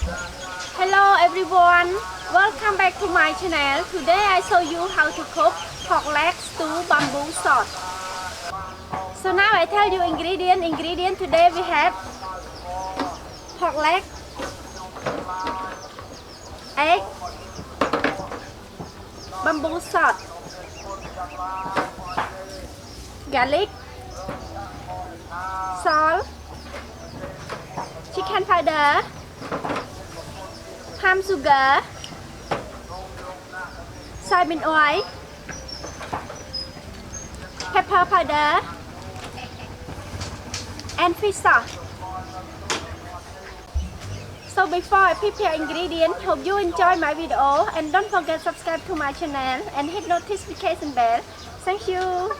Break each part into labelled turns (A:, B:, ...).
A: Hello everyone, welcome back to my channel. Today I show you how to cook pork legs to bamboo sauce. So now I tell you ingredient. Today we have pork leg, egg, bamboo sauce, garlic, salt, chicken powder, palm sugar, soybean oil, pepper powder, and fish sauce. So before I prepare ingredients, hope you enjoy my video and don't forget subscribe to my channel and hit notification bell. Thank you.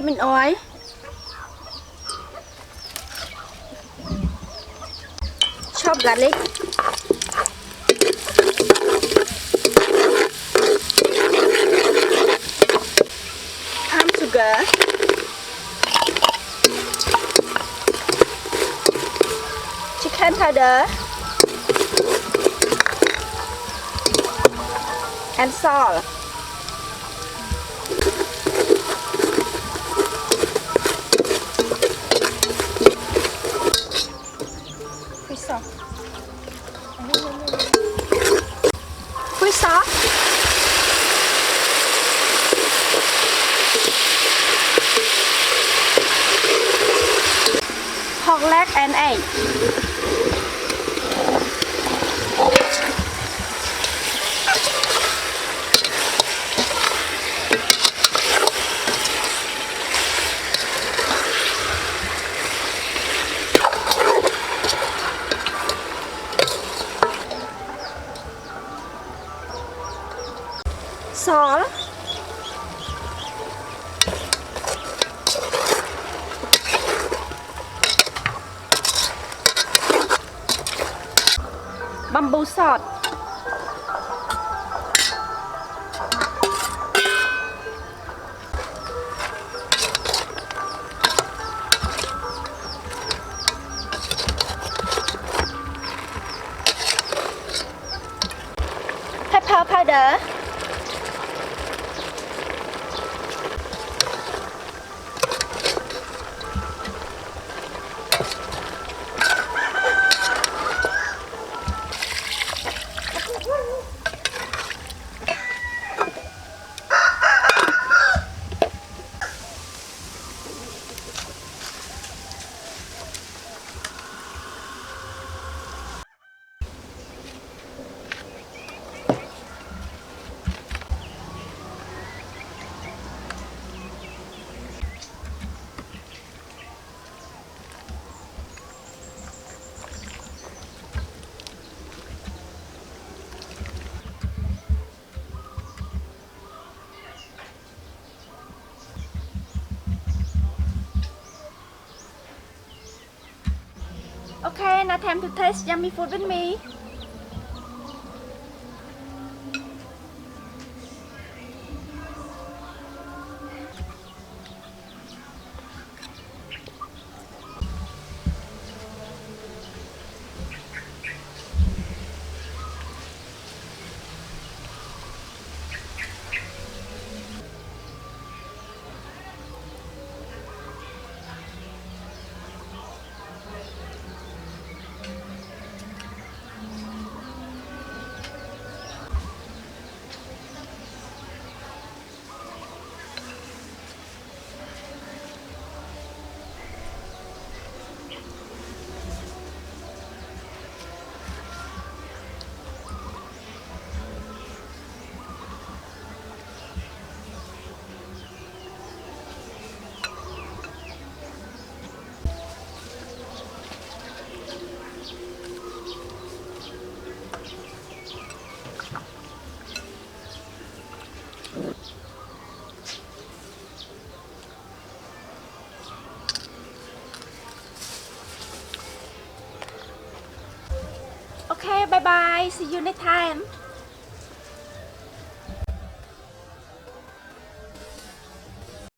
A: them in oil. Chop garlic. Palm sugar. Chicken powder. And salt. Fish sauce. Fish sauce. Pork leg and egg. Salt. Bamboo sauce. Pepper powder. Okay, now time to taste yummy food with me. Okay, bye bye. See you next time.